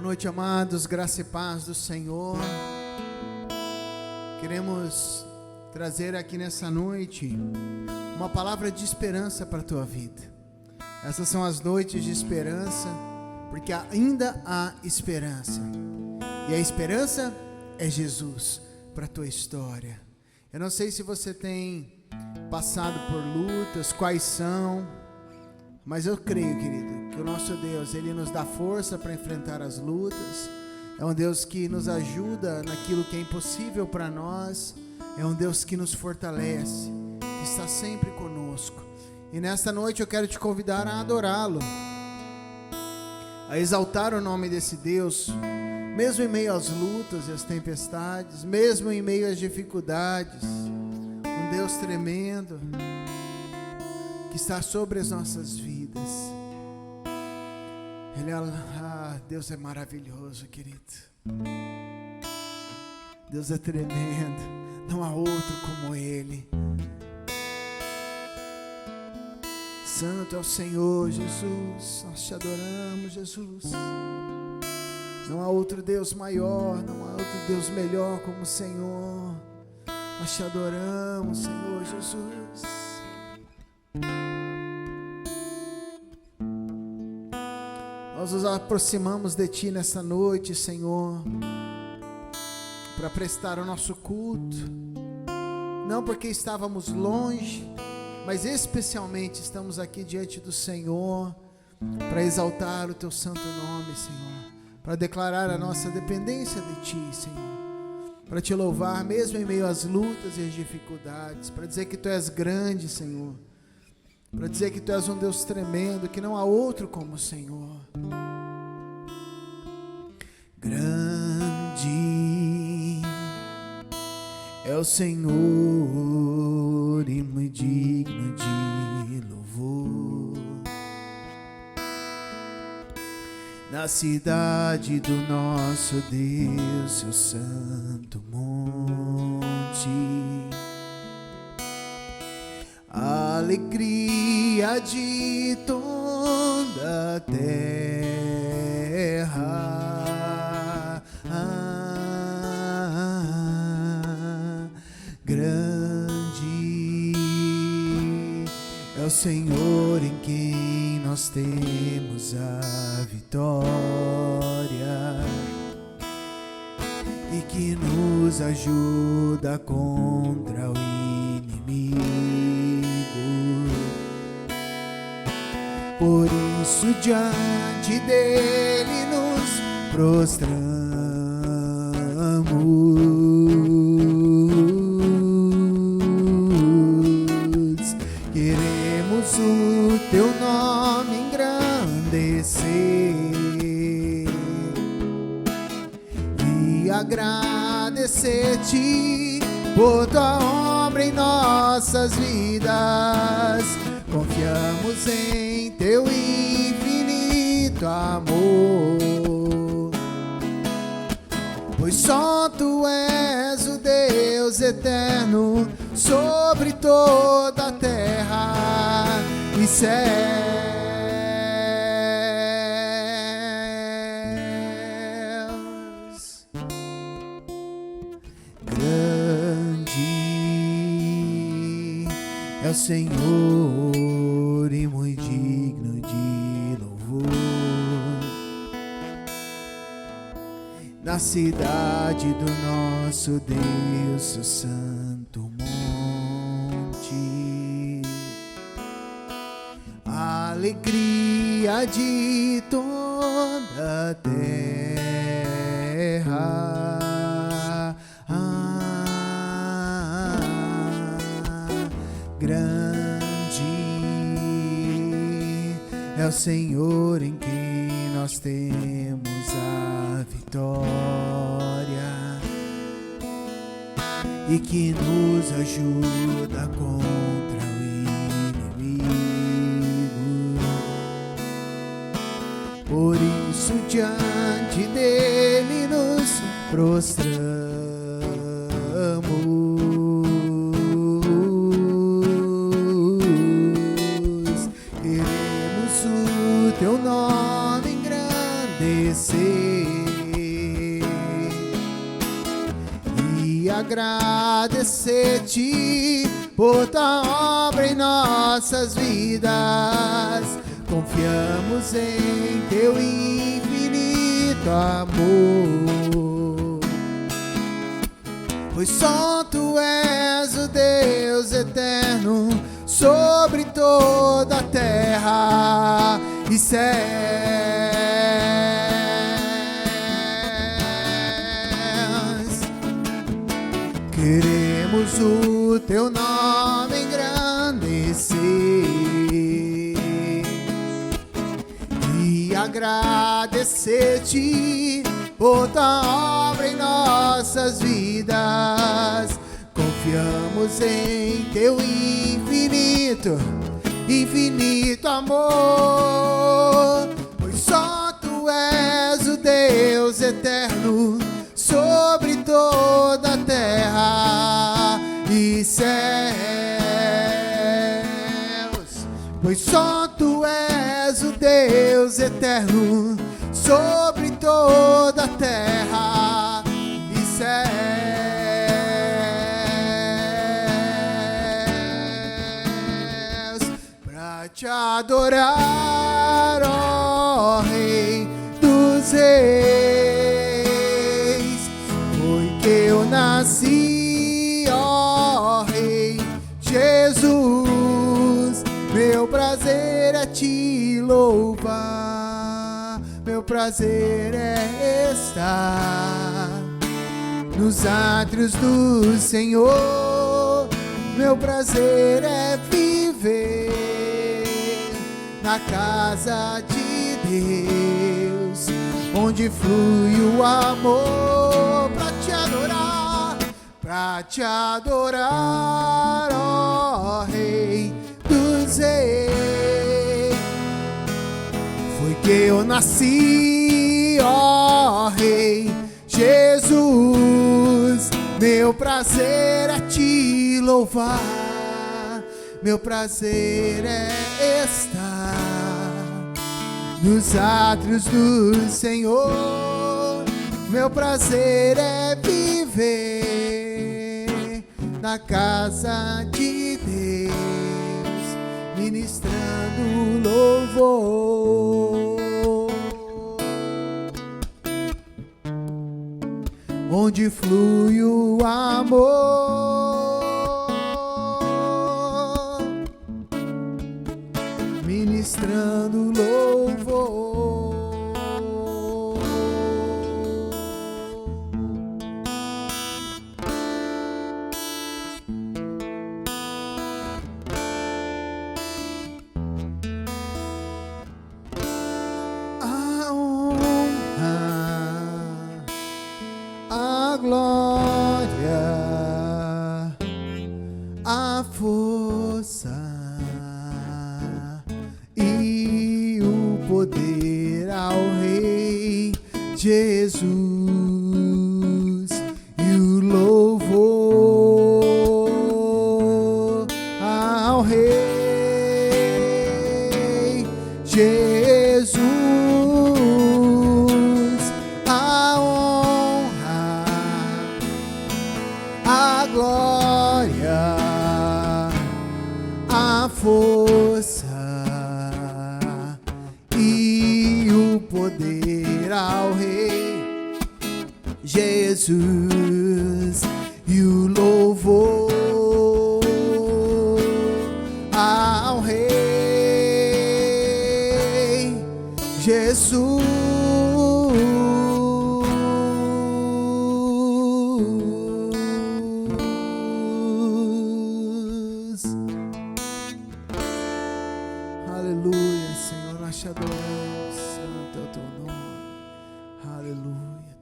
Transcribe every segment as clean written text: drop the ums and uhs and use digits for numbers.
noite, amados, graça e paz do Senhor. Queremos trazer aqui nessa noite uma palavra de esperança para a tua vida. Essas são as noites de esperança, porque ainda há esperança. E a esperança é Jesus para a tua história. Eu não sei se você tem passado por lutas, quais são, mas eu creio, querido, que o nosso Deus, Ele nos dá força para enfrentar as lutas. É um Deus que nos ajuda naquilo que é impossível para nós. É um Deus que nos fortalece, que está sempre conosco. E nesta noite eu quero te convidar a adorá-lo, a exaltar o nome desse Deus, mesmo em meio às lutas e às tempestades, mesmo em meio às dificuldades. Um Deus tremendo, que está sobre as nossas vidas. Deus é maravilhoso, querido. Deus é tremendo, não há outro como Ele. Santo é o Senhor, Jesus, nós te adoramos, Jesus. Não há outro Deus maior, não há outro Deus melhor como o Senhor. Nós te adoramos, Senhor Jesus. Nós nos aproximamos de Ti nessa noite, Senhor, para prestar o nosso culto, não porque estávamos longe, mas especialmente estamos aqui diante do Senhor, para exaltar o Teu santo nome, Senhor, para declarar a nossa dependência de Ti, Senhor, para Te louvar mesmo em meio às lutas e às dificuldades, para dizer que Tu és grande, Senhor, para dizer que Tu és um Deus tremendo, que não há outro como o Senhor. Grande é o Senhor e muito digno de louvor. Na cidade do nosso Deus, seu santo monte, a alegria de toda a terra. Grande é o Senhor em quem nós temos a vitória e que nos ajuda contra o inimigo. Por isso diante dele nos prostramos. Queremos o Teu nome engrandecer e agradecer-Te por Tua obra em nossas vidas. Confiamos em Teu infinito amor, pois só Tu és o Deus eterno sobre toda a terra e céus. Grande é o Senhor e muito digno de louvor. Na cidade do nosso Deus, seu santo monte, a alegria de toda a terra. Grande é o Senhor em quem nós temos a vitória e que nos ajuda contra o inimigo. Por isso diante dele nos prostramos. Queremos o Teu nome engrandecer agradecer-te por tua obra em nossas vidas. Confiamos em teu infinito amor, pois só tu és o Deus eterno sobre toda a terra e céus. Queremos o teu nome engrandecer e agradecer-te por tua obra em nossas vidas. Confiamos em teu infinito amor, pois só tu és o Deus eterno sobre toda a terra e céus, pois só tu és o Deus eterno sobre toda a terra e céus. Pra te adorar, ó Rei dos Reis, foi que eu nasci, ó Rei Jesus. Meu prazer é te louvar, meu prazer é estar nos átrios do Senhor. Meu prazer é viver na casa de Deus, onde flui o amor. Pra te adorar, ó Rei dos Reis, foi que eu nasci, ó Rei Jesus. Meu prazer é te louvar, meu prazer é estar nos átrios do Senhor. Meu prazer é viver na casa de Deus, ministrando louvor, onde flui o amor, ministrando louvor. Glória, a força e o poder ao Rei Jesus, e o louvor ao Rei Jesus. Glória, a força e o poder ao Rei Jesus, e o louvor ao Rei Jesus. Aleluia, Senhor, nós te adoramos, santo é o teu nome. Aleluia, Deus.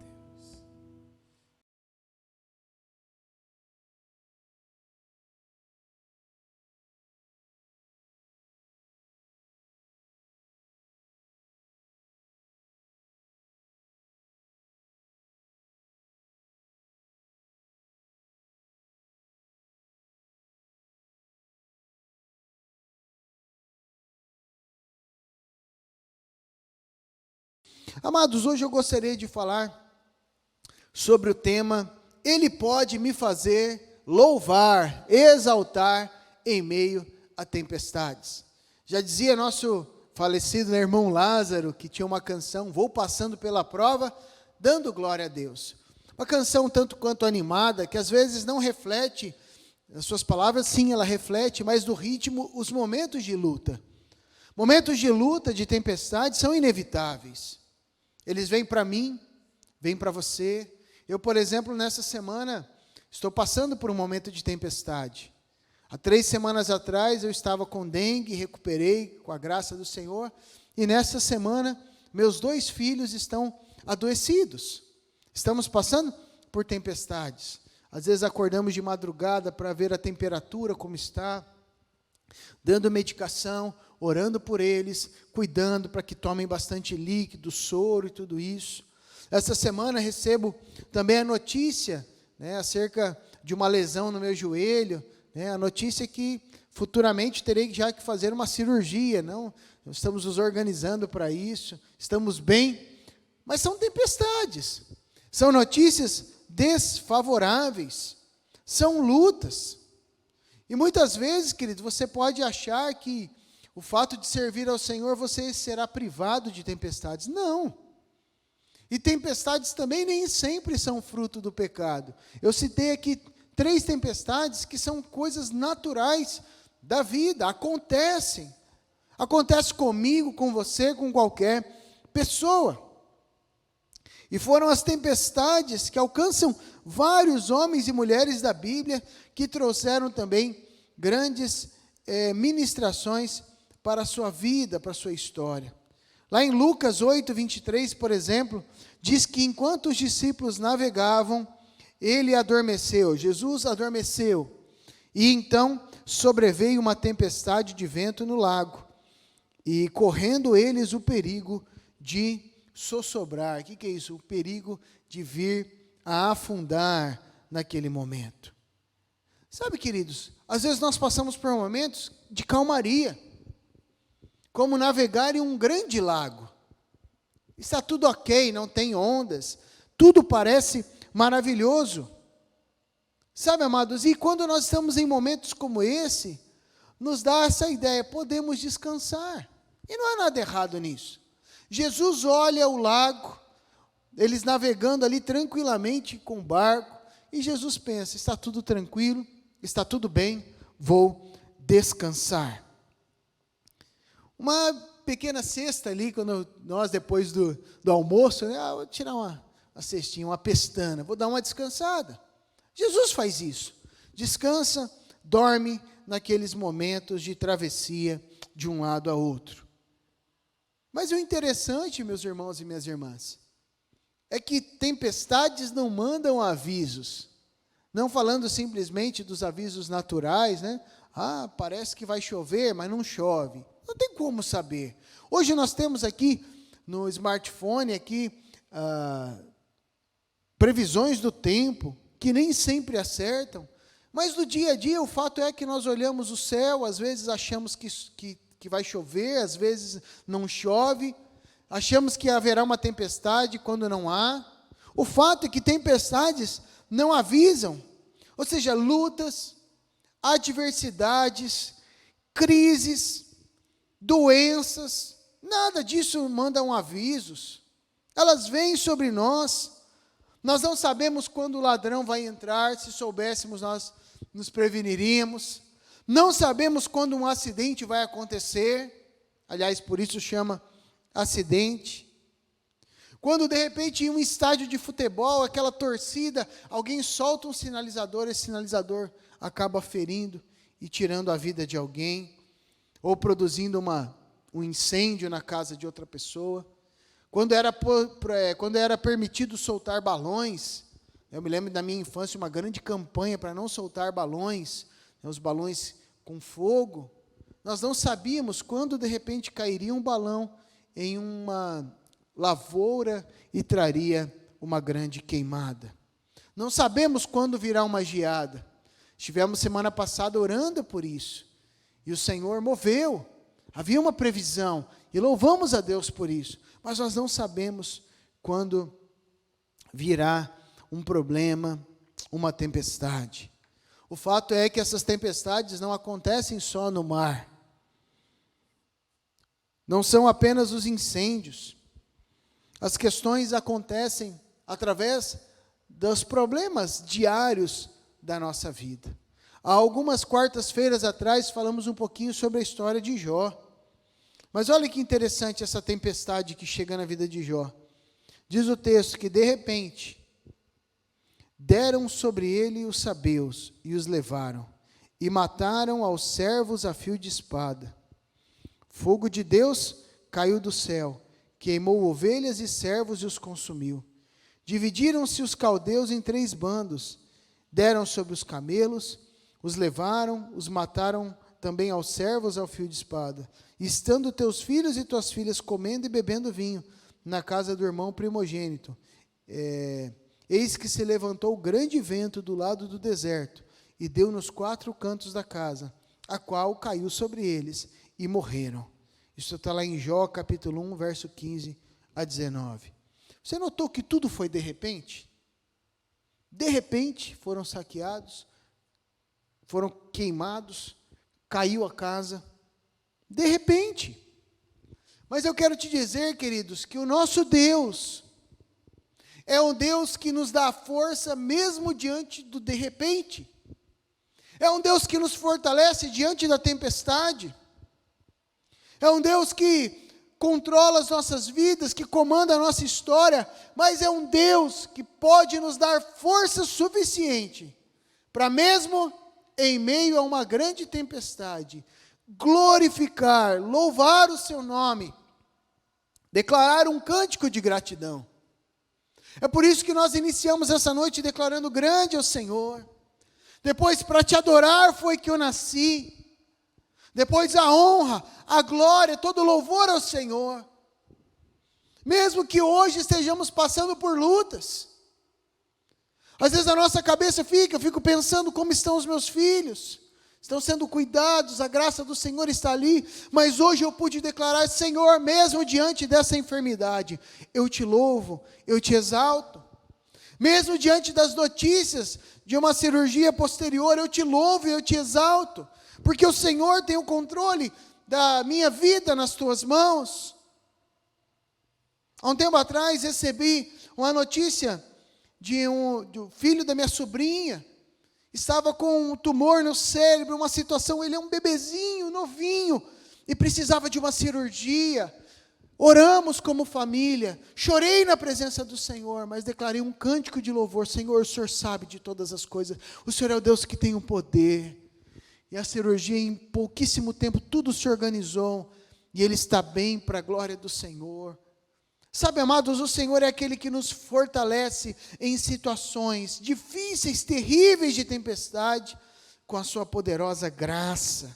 Amados, hoje eu gostaria de falar sobre o tema Ele pode me fazer louvar, exaltar em meio a tempestades. Já dizia nosso falecido irmão Lázaro, que tinha uma canção, Vou Passando Pela Prova, dando glória a Deus. Uma canção tanto quanto animada, que às vezes não reflete, as suas palavras sim, ela reflete, mas do ritmo, os momentos de luta. Momentos de luta, de tempestade, são inevitáveis. Eles vêm para mim, vêm para você. Eu, por exemplo, nessa semana, estou passando por um momento de tempestade. Há 3 semanas atrás, eu estava com dengue, recuperei com a graça do Senhor. E nessa semana, meus 2 filhos estão adoecidos. Estamos passando por tempestades. Às vezes acordamos de madrugada para ver a temperatura como está, dando medicação, orando por eles, cuidando para que tomem bastante líquido, soro e tudo isso. Essa semana recebo também a notícia, acerca de uma lesão no meu joelho, a notícia é que futuramente terei já que fazer uma cirurgia, não? Estamos nos organizando para isso, estamos bem, mas são tempestades, são notícias desfavoráveis, são lutas. E muitas vezes, querido, você pode achar que o fato de servir ao Senhor, você será privado de tempestades. Não. E tempestades também nem sempre são fruto do pecado. Eu citei aqui 3 tempestades que são coisas naturais da vida, acontecem. Acontece comigo, com você, com qualquer pessoa. E foram as tempestades que alcançam vários homens e mulheres da Bíblia, que trouxeram também grandes ministrações para a sua vida, para a sua história. Lá em Lucas 8, 23, por exemplo, diz que enquanto os discípulos navegavam, ele adormeceu, Jesus adormeceu, e então sobreveio uma tempestade de vento no lago, e correndo eles o perigo de sossobrar. O que é isso? O perigo de vir a afundar naquele momento. Sabe, queridos, às vezes nós passamos por momentos de calmaria, como navegar em um grande lago. Está tudo ok, não tem ondas, tudo parece maravilhoso. Sabe, amados, e quando nós estamos em momentos como esse, nos dá essa ideia, podemos descansar. E não há nada errado nisso. Jesus olha o lago, eles navegando ali tranquilamente com o barco, e Jesus pensa, está tudo tranquilo, está tudo bem, vou descansar. Uma pequena cesta ali, quando nós depois do almoço, vou tirar uma cestinha, uma pestana, vou dar uma descansada. Jesus faz isso, descansa, dorme naqueles momentos de travessia de um lado a outro. Mas o interessante, meus irmãos e minhas irmãs, é que tempestades não mandam avisos, não falando simplesmente dos avisos naturais, parece que vai chover, mas não chove. Não tem como saber. Hoje nós temos aqui no smartphone previsões do tempo que nem sempre acertam, mas no dia a dia o fato é que nós olhamos o céu, às vezes achamos que vai chover, às vezes não chove, achamos que haverá uma tempestade quando não há. O fato é que tempestades não avisam, ou seja, lutas, adversidades, crises, doenças, nada disso mandam avisos. Elas vêm sobre nós. Nós não sabemos quando o ladrão vai entrar, se soubéssemos nós nos preveniríamos. Não sabemos quando um acidente vai acontecer, aliás, por isso chama acidente. Quando de repente em um estádio de futebol, aquela torcida, alguém solta um sinalizador, esse sinalizador acaba ferindo e tirando a vida de alguém, ou produzindo um incêndio na casa de outra pessoa. Quando era permitido soltar balões, eu me lembro da minha infância, uma grande campanha para não soltar balões, os balões com fogo. Nós não sabíamos quando de repente cairia um balão em uma lavoura e traria uma grande queimada. Não sabemos quando virá uma geada. Estivemos semana passada orando por isso, e o Senhor moveu, havia uma previsão, e louvamos a Deus por isso, mas nós não sabemos quando virá um problema, uma tempestade. O fato é que essas tempestades não acontecem só no mar. Não são apenas os incêndios. As questões acontecem através dos problemas diários da nossa vida. Há algumas quartas-feiras atrás falamos um pouquinho sobre a história de Jó. Mas olha que interessante essa tempestade que chega na vida de Jó. Diz o texto que de repente deram sobre ele os sabeus e os levaram, e mataram aos servos a fio de espada. Fogo de Deus caiu do céu, queimou ovelhas e servos e os consumiu. Dividiram-se os caldeus em 3 bandos, deram sobre os camelos, os levaram, os mataram também aos servos ao fio de espada. Estando teus filhos e tuas filhas comendo e bebendo vinho na casa do irmão primogênito, eis que se levantou grande vento do lado do deserto, e deu nos 4 cantos da casa, a qual caiu sobre eles, e morreram. Isso está lá em Jó, capítulo 1, verso 15 a 19. Você notou que tudo foi de repente? De repente foram saqueados, foram queimados, caiu a casa, de repente. Mas eu quero te dizer, queridos, que o nosso Deus é um Deus que nos dá força mesmo diante do de repente. É um Deus que nos fortalece diante da tempestade. É um Deus que controla as nossas vidas, que comanda a nossa história, mas é um Deus que pode nos dar força suficiente para mesmo em meio a uma grande tempestade, glorificar, louvar o seu nome, declarar um cântico de gratidão. É por isso que nós iniciamos essa noite declarando: grande é o Senhor. Depois, para te adorar foi que eu nasci. Depois, a honra, a glória, todo louvor ao Senhor. Mesmo que hoje estejamos passando por lutas. Às vezes a nossa cabeça eu fico pensando como estão os meus filhos. Estão sendo cuidados, a graça do Senhor está ali. Mas hoje eu pude declarar: Senhor, mesmo diante dessa enfermidade, eu te louvo, eu te exalto. Mesmo diante das notícias de uma cirurgia posterior, eu te louvo e eu te exalto. Porque o Senhor tem o controle da minha vida nas tuas mãos. Há um tempo atrás recebi uma notícia do filho da minha sobrinha. Estava com um tumor no cérebro, uma situação, ele é um bebezinho, novinho, e precisava de uma cirurgia. Oramos como família, chorei na presença do Senhor, mas declarei um cântico de louvor: Senhor, o Senhor sabe de todas as coisas, o Senhor é o Deus que tem o poder. E a cirurgia, em pouquíssimo tempo, tudo se organizou, e ele está bem para a glória do Senhor. Sabe, amados, o Senhor é aquele que nos fortalece em situações difíceis, terríveis de tempestade, com a sua poderosa graça.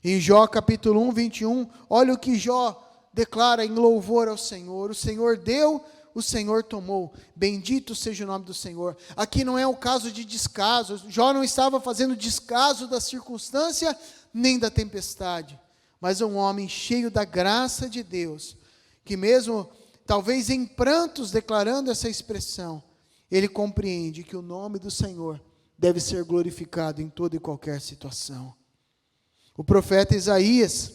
Em Jó capítulo 1, 21, olha o que Jó declara em louvor ao Senhor: o Senhor deu, o Senhor tomou, bendito seja o nome do Senhor. Aqui não é um caso de descaso, Jó não estava fazendo descaso da circunstância, nem da tempestade, mas um homem cheio da graça de Deus, que mesmo, talvez em prantos, declarando essa expressão, ele compreende que o nome do Senhor deve ser glorificado em toda e qualquer situação. O profeta Isaías,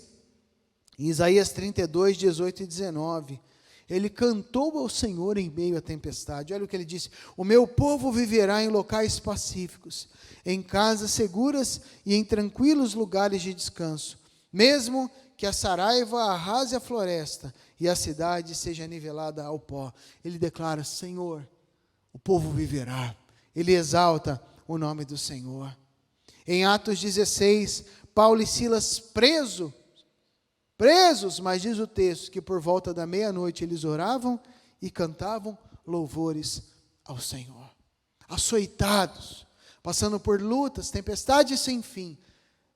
em Isaías 32, 18 e 19, ele cantou ao Senhor em meio à tempestade. Olha o que ele disse: o meu povo viverá em locais pacíficos, em casas seguras e em tranquilos lugares de descanso, mesmo que a saraiva arrase a floresta e a cidade seja nivelada ao pó. Ele declara: Senhor, o povo viverá. Ele exalta o nome do Senhor. Em Atos 16, Paulo e Silas presos, mas diz o texto que por volta da meia-noite eles oravam e cantavam louvores ao Senhor. Açoitados, passando por lutas, tempestades sem fim,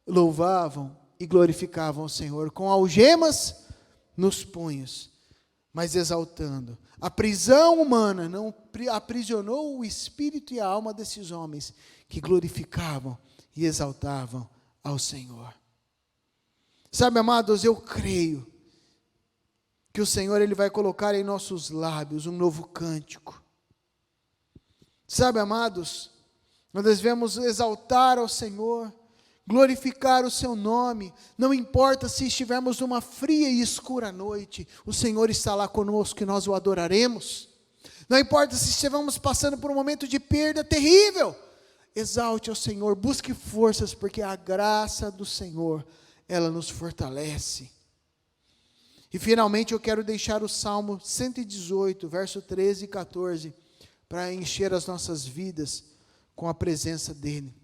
louvavam e glorificavam o Senhor, com algemas nos punhos, mas exaltando. A prisão humana não aprisionou o espírito e a alma desses homens, que glorificavam e exaltavam ao Senhor. Sabe, amados, eu creio que o Senhor, Ele vai colocar em nossos lábios um novo cântico. Sabe, amados, nós devemos exaltar ao Senhor, glorificar o seu nome, não importa se estivermos numa fria e escura noite, o Senhor está lá conosco e nós o adoraremos. Não importa se estivermos passando por um momento de perda terrível, exalte ao Senhor, busque forças, porque a graça do Senhor, ela nos fortalece. E finalmente eu quero deixar o Salmo 118, verso 13 e 14, para encher as nossas vidas com a presença dEle.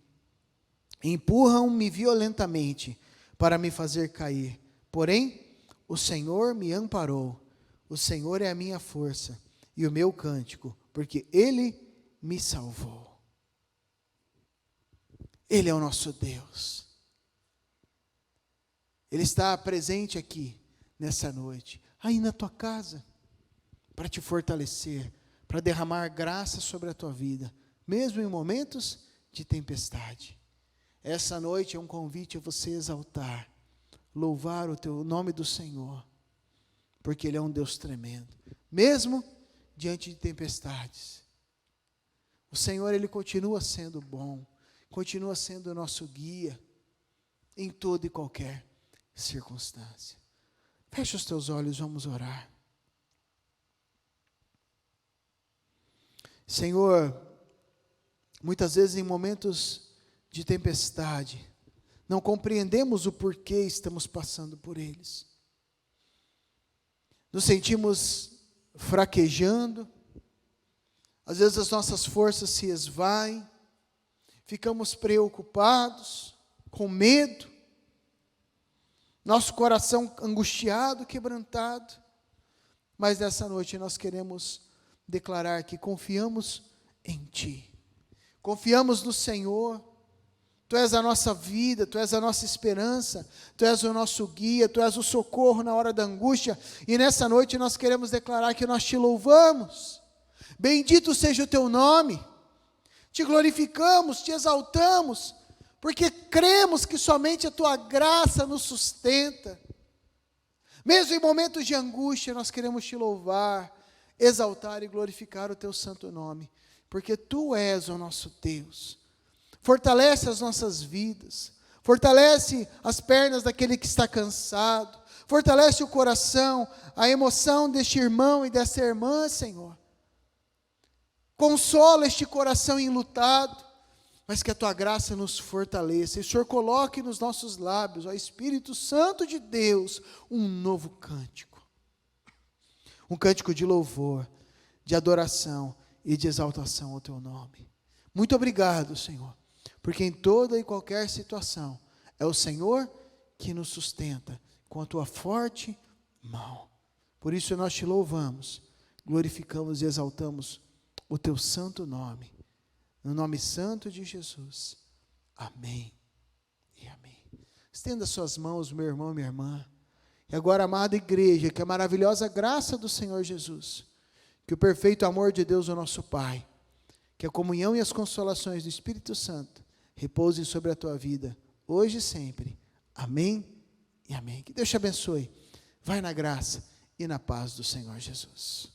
Empurram-me violentamente para me fazer cair, porém o Senhor me amparou. O Senhor é a minha força e o meu cântico, porque Ele me salvou. Ele é o nosso Deus. Ele está presente aqui nessa noite, aí na tua casa, para te fortalecer, para derramar graça sobre a tua vida, mesmo em momentos de tempestade. Essa noite é um convite a você exaltar, louvar o nome do Senhor, porque Ele é um Deus tremendo, mesmo diante de tempestades. O Senhor, Ele continua sendo bom, continua sendo o nosso guia, em toda e qualquer circunstância. Fecha os teus olhos, vamos orar. Senhor, muitas vezes em momentos de tempestade, não compreendemos o porquê estamos passando por eles. Nos sentimos fraquejando, às vezes as nossas forças se esvaem, ficamos preocupados, com medo, nosso coração angustiado, quebrantado, mas nessa noite nós queremos declarar que confiamos em Ti, confiamos no Senhor. Tu és a nossa vida, Tu és a nossa esperança, Tu és o nosso guia, Tu és o socorro na hora da angústia, e nessa noite nós queremos declarar que nós Te louvamos, bendito seja o Teu nome, Te glorificamos, Te exaltamos, porque cremos que somente a Tua graça nos sustenta. Mesmo em momentos de angústia, nós queremos Te louvar, exaltar e glorificar o Teu santo nome, porque Tu és o nosso Deus. Fortalece as nossas vidas, fortalece as pernas daquele que está cansado, fortalece o coração, a emoção deste irmão e desta irmã, Senhor. Consola este coração enlutado, mas que a Tua graça nos fortaleça. E o Senhor coloque nos nossos lábios, ó Espírito Santo de Deus, um novo cântico. Um cântico de louvor, de adoração e de exaltação ao Teu nome. Muito obrigado, Senhor, porque em toda e qualquer situação, é o Senhor que nos sustenta com a Tua forte mão. Por isso nós Te louvamos, glorificamos e exaltamos o Teu santo nome. No nome santo de Jesus. Amém e amém. Estenda suas mãos, meu irmão e minha irmã. E agora, amada igreja, que a maravilhosa graça do Senhor Jesus, que o perfeito amor de Deus, o nosso Pai, que a comunhão e as consolações do Espírito Santo repousem sobre a tua vida, hoje e sempre. Amém e amém. Que Deus te abençoe. Vai na graça e na paz do Senhor Jesus.